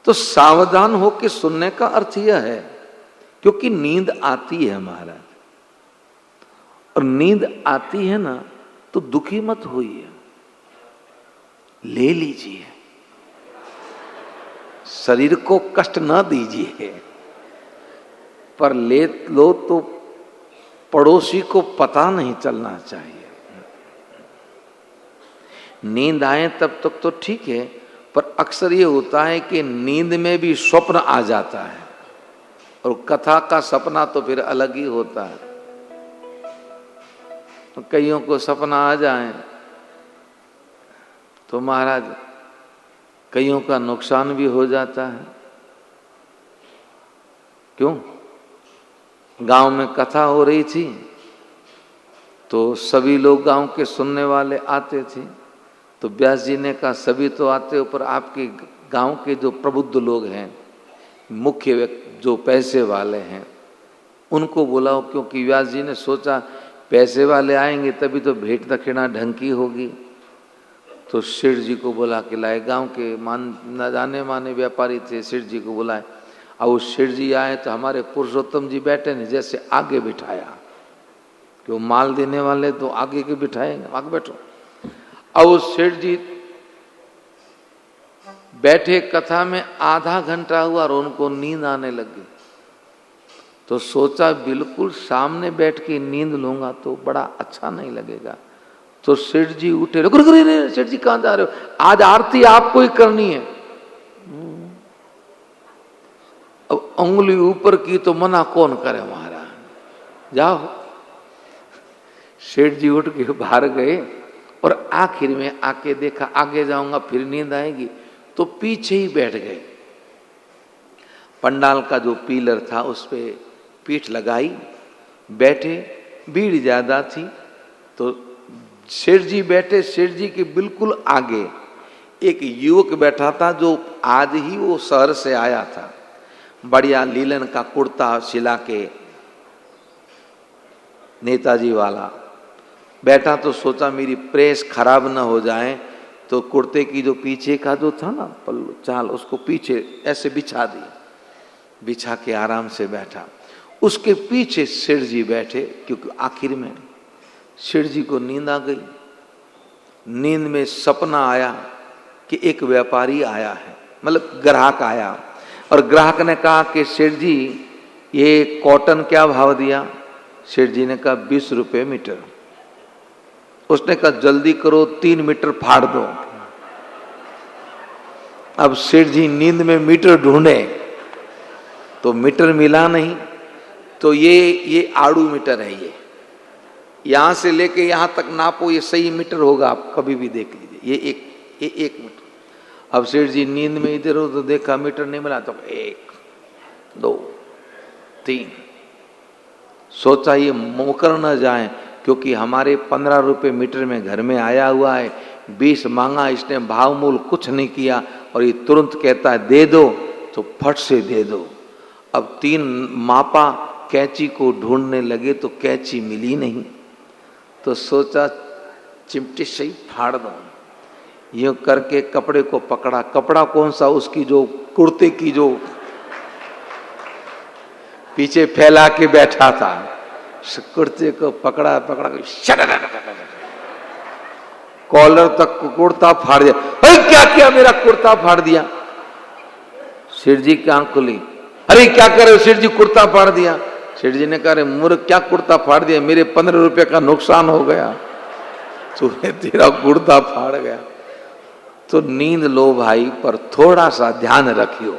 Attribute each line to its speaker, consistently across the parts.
Speaker 1: तो सावधान होकर सुनने का अर्थ यह है, क्योंकि नींद आती है महाराज, और नींद आती है ना तो दुखी मत होइए, ले लीजिए, शरीर को कष्ट न दीजिए, पर ले लो तो पड़ोसी को पता नहीं चलना चाहिए। नींद आए तब तक तो ठीक है, पर अक्सर ये होता है कि नींद में भी स्वप्न आ जाता है, और कथा का सपना तो फिर अलग ही होता है। तो कईयों को सपना आ जाए तो महाराज कईयों का नुकसान भी हो जाता है। क्यों? गांव में कथा हो रही थी तो सभी लोग गांव के सुनने वाले आते थे, तो व्यास जी ने कहा सभी तो आते हो, पर आपके गांव के जो प्रबुद्ध लोग हैं, मुख्य व्यक्ति जो पैसे वाले हैं, उनको बुलाओ, क्योंकि व्यास जी ने सोचा पैसे वाले आएंगे तभी तो भेंट दक्षिणा ढंग की होगी। तो सेठ जी को बुला के लाए, गांव के न जाने माने व्यापारी थे, सेठ जी को बुलाए। अब वो सेठ जी आए तो हमारे पुरुषोत्तम जी बैठे ने जैसे आगे बिठाया, कि वो माल देने वाले तो आगे के बिठाएंगे, आगे बैठो। अब वो सेठ जी बैठे, कथा में आधा घंटा हुआ और उनको नींद आने लगी। तो सोचा बिल्कुल सामने बैठ के नींद लूंगा तो बड़ा अच्छा नहीं लगेगा। तो सेठ जी उठे, रुक रुक रुक, सेठ जी कहां जा रहे हो? आज आरती आपको ही करनी है। अब उंगली ऊपर की तो मना कौन करे महाराज, जाओ। सेठ जी उठ के बाहर गए और आखिर में आके देखा आगे जाऊंगा फिर नींद आएगी, तो पीछे ही बैठ गए। पंडाल का जो पिलर था उस पे पीठ लगाई, बैठे। भीड़ ज्यादा थी तो सेठ जी बैठे, सेठ जी के बिल्कुल आगे एक युवक बैठा था जो आज ही वो शहर से आया था, बढ़िया लीलन का कुर्ता सिला के, नेताजी वाला बैठा। तो सोचा मेरी प्रेस खराब ना हो जाए, तो कुर्ते की जो पीछे का जो था ना पल्लू चाल, उसको पीछे ऐसे बिछा दी, बिछा के आराम से बैठा। उसके पीछे सेठ जी बैठे, क्योंकि आखिर में सेठ जी को नींद आ गई। नींद में सपना आया कि एक व्यापारी आया है, मतलब ग्राहक आया, और ग्राहक ने कहा कि सेठ जी ये कॉटन क्या भाव दिया? सेठ जी ने कहा 20 रुपये मीटर। उसने कहा जल्दी करो 3 मीटर फाड़ दो। अब सेठ जी नींद में मीटर ढूंढे तो मीटर मिला नहीं, तो ये आड़ू मीटर है, ये यहां से लेके यहां तक नापो, ये सही मीटर होगा, आप कभी भी देख लीजिए, ये एक मीटर। अब सेठ जी नींद में इधर हो तो देखा मीटर नहीं मिला, तो 1 2 3 सोचा ये मुकर न जाए, क्योंकि हमारे 15 रुपये मीटर में घर में आया हुआ है, 20 मांगा, इसने भाव मूल कुछ नहीं किया, और ये तुरंत कहता है दे दो, तो फट से दे दो। अब 3 मापा, कैंची को ढूंढने लगे तो कैंची मिली नहीं, तो सोचा चिमटी से ही फाड़ दो। यूं करके कपड़े को पकड़ा, कपड़ा कौन सा? उसकी जो कुर्ते की जो पीछे फैला के बैठा था, कुर्ते को पकड़ा कॉलर तक कुर्ता फाड़ दिया। क्या किया? मेरा कुर्ता फाड़ दिया। सेठ जी की आंख खुली, अरे क्या कर रहे हो? सेठ जी कुर्ता फाड़ दिया। सेठ जी ने कहा अरे मूर्ख, क्या कुर्ता फाड़ दिया? मेरे 15 रुपए का नुकसान हो गया, तूने तेरा कुर्ता फाड़ गया। तो नींद लो भाई, पर थोड़ा सा ध्यान रखियो,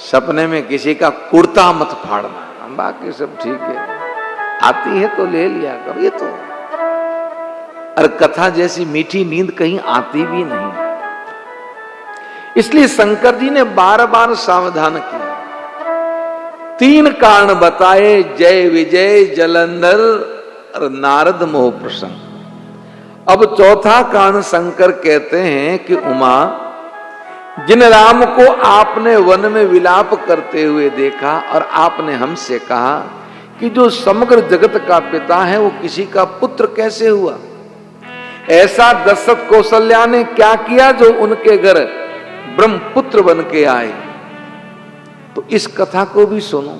Speaker 1: सपने में किसी का कुर्ता मत फाड़ना। बाकी सब ठीक है, आती है तो ले लिया करो। ये तो और कथा जैसी मीठी नींद कहीं आती भी नहीं, इसलिए शंकर जी ने बार बार सावधान किया। 3 कारण बताए, जय विजय, जलंधर और नारद मोह प्रसंग। अब चौथा कारण शंकर कहते हैं कि उमा, जिन राम को आपने वन में विलाप करते हुए देखा और आपने हमसे कहा कि जो समग्र जगत का पिता है वो किसी का पुत्र कैसे हुआ? ऐसा दशरथ कौशल्या ने क्या किया जो उनके घर ब्रह्मपुत्र बन के आए। तो इस कथा को भी सुनो।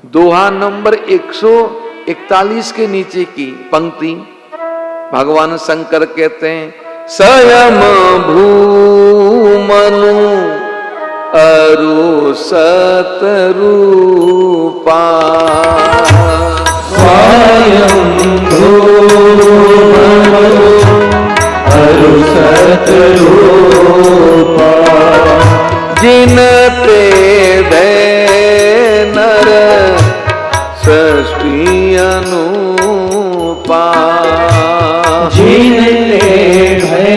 Speaker 1: दोहा नंबर 141 के नीचे की पंक्ति भगवान शंकर कहते हैं, स्वयं भूमनु अरु सतरूपा,
Speaker 2: स्वयं भूमनु अरु सतरूपा,
Speaker 1: जिन ते भय नर सृष्टि अनुपा,
Speaker 2: जिन ते भय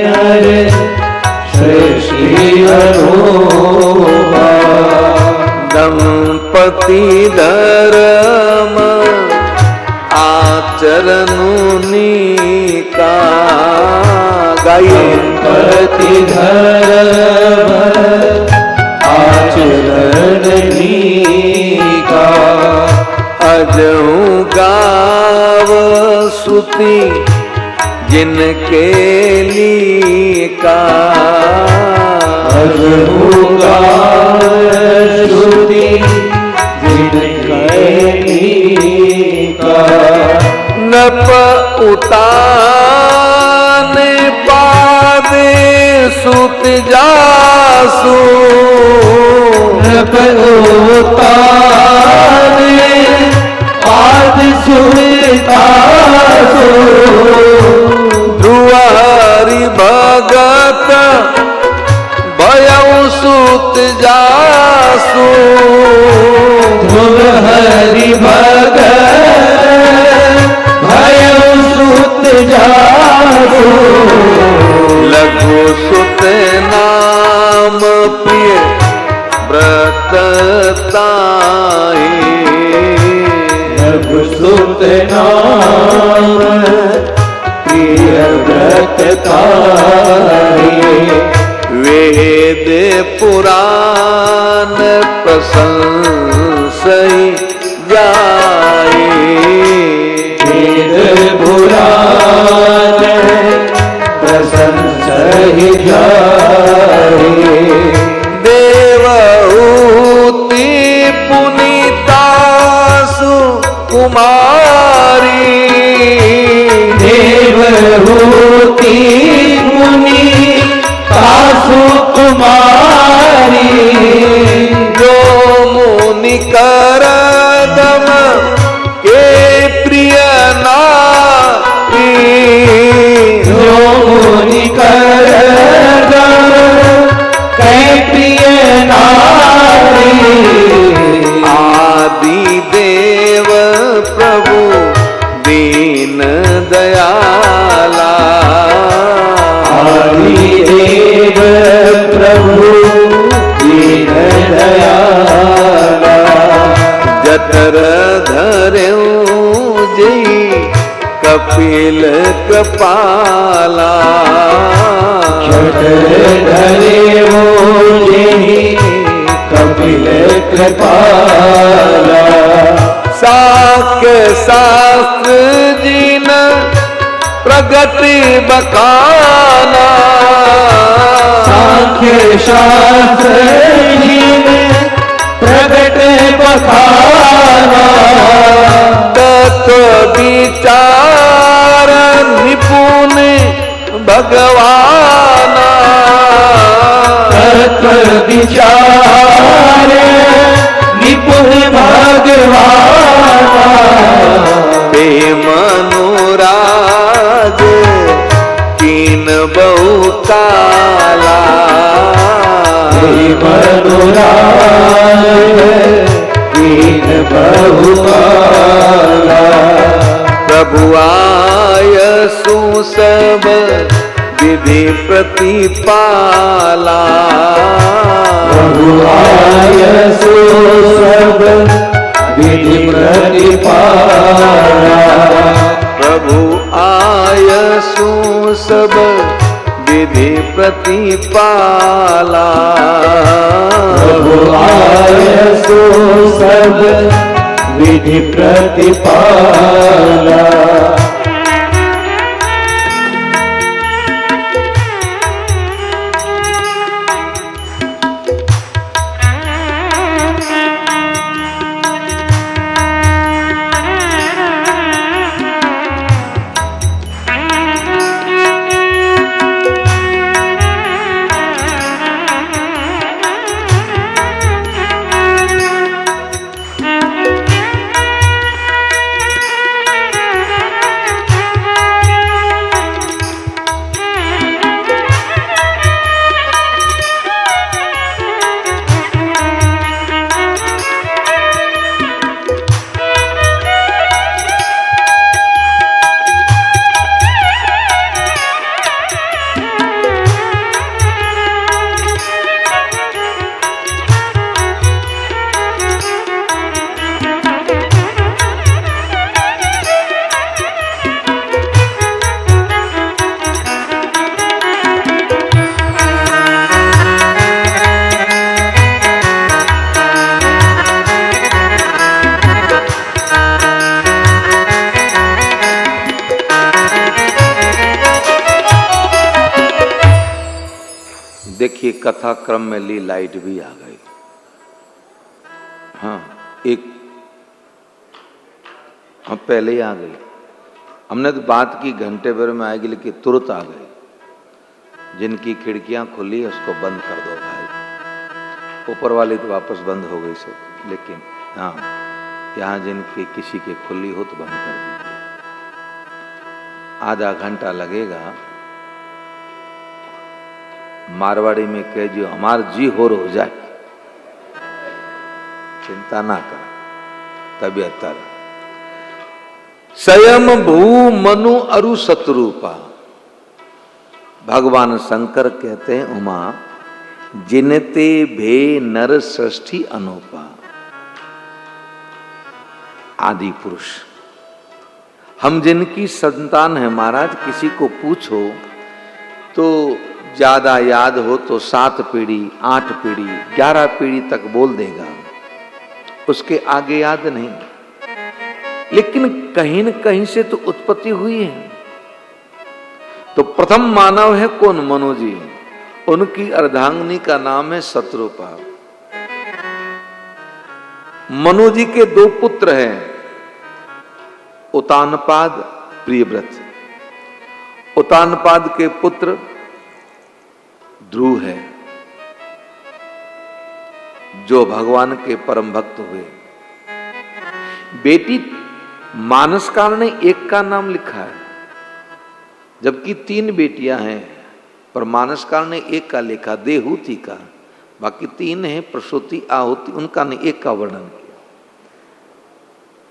Speaker 2: नर सृष्टि अनुपा,
Speaker 1: दंपति धर्म आचरणुनिका,
Speaker 2: दंपति धर्म आचरणिका,
Speaker 1: अजहु गाव सुति जिनके लीका,
Speaker 2: अजहु गाव सुति जिनके लीका,
Speaker 1: नप उताने पादे सुत जासु,
Speaker 2: नप उताने पाद सुतासु,
Speaker 1: ध्रुव हरि भगत भयउ सुत जासु,
Speaker 2: ध्रुव हरि भगत भयउ सुत जासु,
Speaker 1: लघु सुत नाम प्रिय व्रत ताहि,
Speaker 2: लघु सुत नाम प्रिय व्रत ताहि,
Speaker 1: वेद पुराण प्रशंसई जाए,
Speaker 2: वेद पुराण प्रशंसई जाए,
Speaker 1: देवहूति पुनीतासु कुमारी,
Speaker 2: देवहूति मुनि तासु कुमारी,
Speaker 1: जो मुनि करदम के प्रिय नारी,
Speaker 2: जो मुनि करदम के प्रिय नारी,
Speaker 1: आदि देव प्रभु दीन दयाला,
Speaker 2: आदि देव प्रभु दीन दयाला,
Speaker 1: जतर धर्यु जी कपिल कृपाला,
Speaker 2: जतर धर्यु जी कपिल कृपाला,
Speaker 1: साक्य शास्त्र जिन प्रगति बखाना,
Speaker 2: सांख्य शास्त्र जिन प्रगट बखाना,
Speaker 1: तत्व विचार निपुण भगवाना,
Speaker 2: तत्व विचार निपुण भगवाना,
Speaker 1: ते मनुराज कीन बहु काला,
Speaker 2: हे मनुराज कीन बहु काला,
Speaker 1: प्रभु आयसु सब विधि प्रतिपाला,
Speaker 2: प्रभु आयसु सब विधि प्रतिपाला,
Speaker 1: प्रभु आयसु सब विधि प्रतिपाला,
Speaker 2: प्रभु आयसु सब विधि प्रतिपाला,
Speaker 1: देखिए कथा क्रम में ली लाइट भी आ गई। हाँ पहले ही आ गई। हमने तो बात की घंटे भर में आएगी, लेकिन तुरंत आ गई। जिनकी खिड़कियां खुली उसको बंद कर दो भाई। ऊपर वाली तो वापस बंद हो गई सब, लेकिन हाँ यहाँ जिनकी किसी के खुली हो तो बंद कर दीजिए। आधा घंटा लगेगा। मारवाड़ी में कह जो हमार जी होर हो जाए, चिंता ना कर, तबियत तर। स्वयं भू मनु अरु शत्रुपा। भगवान शंकर कहते हैं उमा जिनते भे नर सृष्टि अनुपा। आदि पुरुष हम जिनकी संतान है महाराज, किसी को पूछो तो ज्यादा याद हो तो 7 पीढ़ी 8 पीढ़ी 11 पीढ़ी तक बोल देगा, उसके आगे याद नहीं। लेकिन कहीं न कहीं से तो उत्पत्ति हुई है। तो प्रथम मानव है कौन? मनु जी। उनकी अर्धांगिनी का नाम है शत्रुपा। मनु जी के 2 पुत्र हैं, उतानपाद प्रियव्रत। उतानपाद के पुत्र ध्रुव है, जो भगवान के परम भक्त हुए। बेटी मानसकार ने एक का नाम लिखा है, जबकि 3 बेटियां हैं, पर मानसकार ने एक का लिखा, देहूति का। बाकी 3 हैं, प्रसूति आहुति, उनका ने एक का वर्णन किया।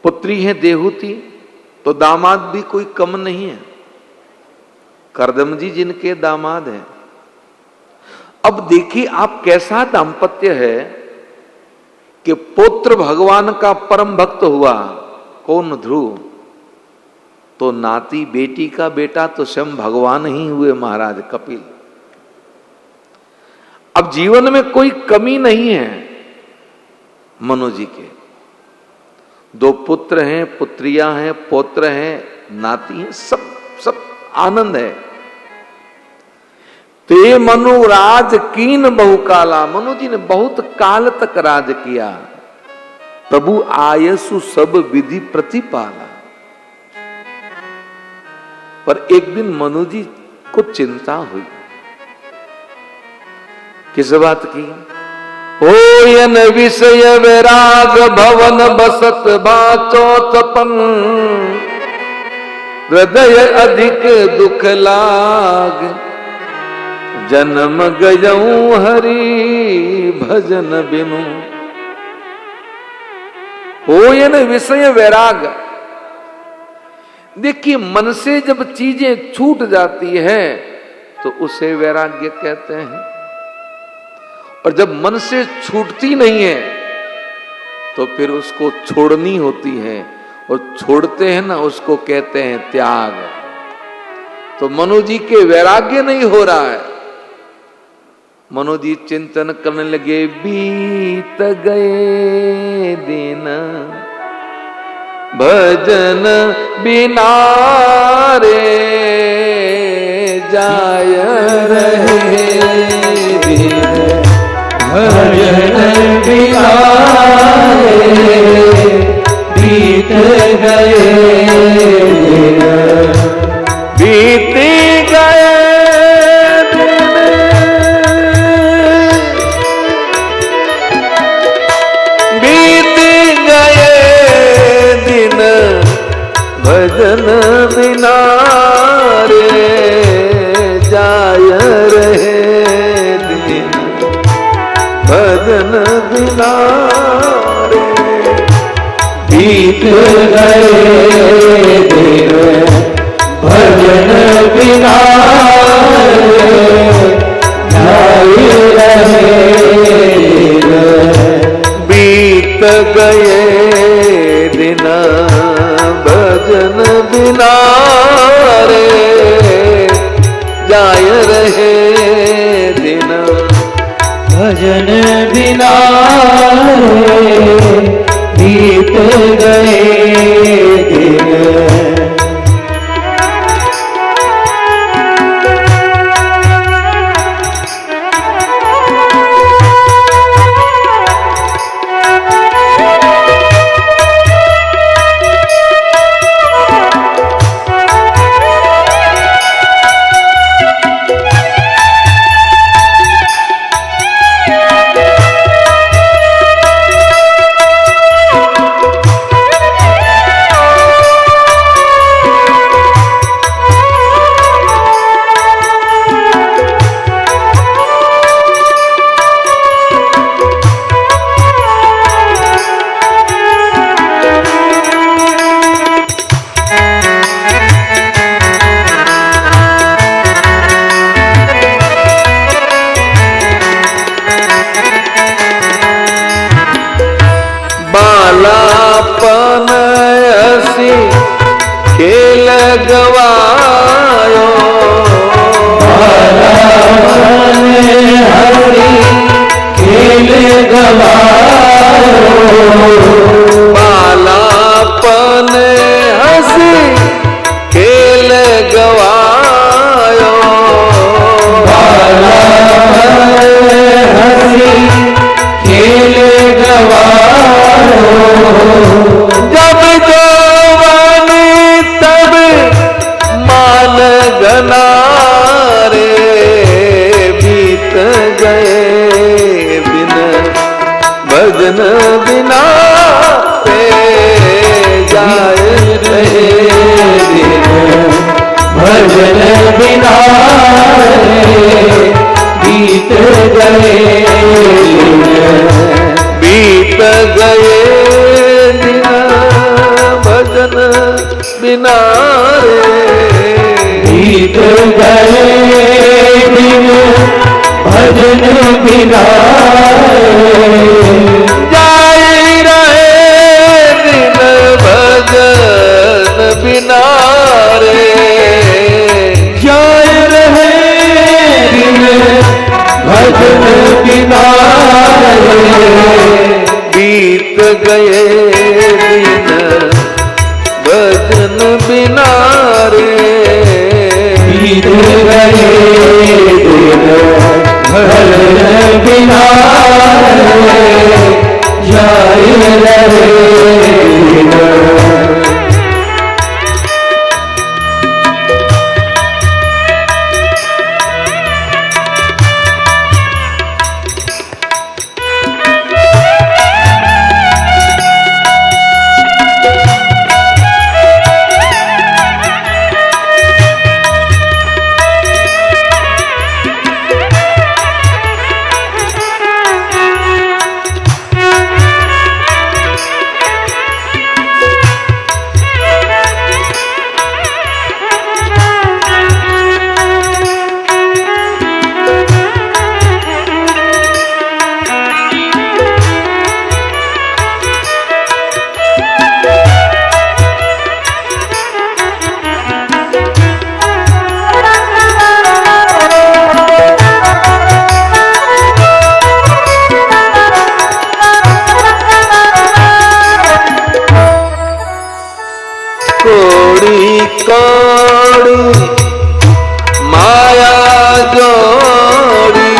Speaker 1: पुत्री है देहूति, तो दामाद भी कोई कम नहीं है। करदम जी जिनके दामाद हैं। अब देखिए आप कैसा दाम्पत्य है कि पुत्र भगवान का परम भक्त हुआ, कौन? ध्रुव। तो नाती बेटी का बेटा तो स्वयं भगवान ही हुए महाराज कपिल। अब जीवन में कोई कमी नहीं है मनु जी के। 2 पुत्र हैं, पुत्रियां हैं, पौत्र हैं, नाती हैं, सब आनंद है। ते मनु राज कीन बहुकाला। मनु जी ने बहुत काल तक राज किया। प्रभु आयसु सब विधि प्रतिपाला। पर एक दिन मनु जी को चिंता हुई। किस बात की? होयन विषय वैराग भवन बसत बाचो तपन। हृदय अधिक दुख लाग जन्म गयऊं हरि भजन बिनु। होयन विषय वैराग। देखिए मन से जब चीजें छूट जाती है तो उसे वैराग्य कहते हैं, और जब मन से छूटती नहीं है तो फिर उसको छोड़नी होती है, और छोड़ते हैं ना उसको कहते हैं त्याग। तो मनु जी के वैराग्य नहीं हो रहा है। मनु जी चिंतन करने लगे, बीत गए दिन भजन बिना रे जाय रहे दिन।
Speaker 2: भजन बिना रे बीत गए दिन।
Speaker 1: बीत गए भजन बिना रे जाय रहे दिन। भजन बिना रे
Speaker 2: बीत गए दिन। भजन बिना रे जाय रहे दिन।
Speaker 1: बीत गए दिन भजन बिना रे जाय रहे दिन।
Speaker 2: भजन बिना रे बीत गए दिन।
Speaker 1: बालापन हसी खेल गवायो,
Speaker 2: बालापन हसी खेल गवायो,
Speaker 1: बालापन हसी खेल गवायो,
Speaker 2: बालापन हसी खेल गवायो,
Speaker 1: जब जवानी तब मान गनारे, बीत गए दिन भजन बिना पे जाए रहे
Speaker 2: दिन भजन बिना बीत गए दिन,
Speaker 1: बीत गए दिन भजन बिना रे,
Speaker 2: बीत गए दिन भजन बिना
Speaker 1: जाए रहे दिन भजन बिना रे,
Speaker 2: जाए रहे दिन भजन बिना
Speaker 1: बीत गए दिन भजन बिना रे,
Speaker 2: बीत गए दिन भजन बिना जाए रहे दिन।
Speaker 1: कोड़ी कोड़ी माया जोड़ी,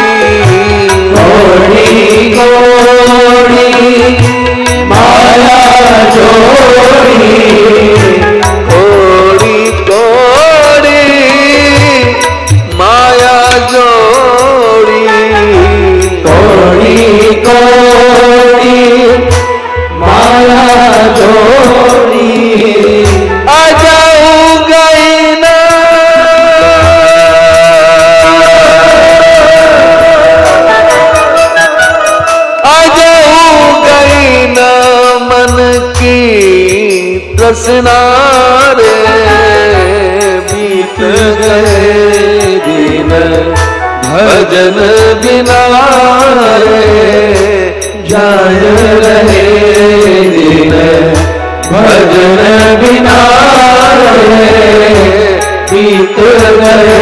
Speaker 2: कोड़ी कोड़ी माया जोड़ी,
Speaker 1: कोड़ी कोड़ी माया जोड़ी,
Speaker 2: कोड़ी कोड़ी माया जोड़ी,
Speaker 1: आ जाऊं गई ना आ जाऊं गई ना मन की तृष्णा रे, बीत गए दिन भजन बिना रे,
Speaker 2: जाए रहे दिन भजन बिना बीत गए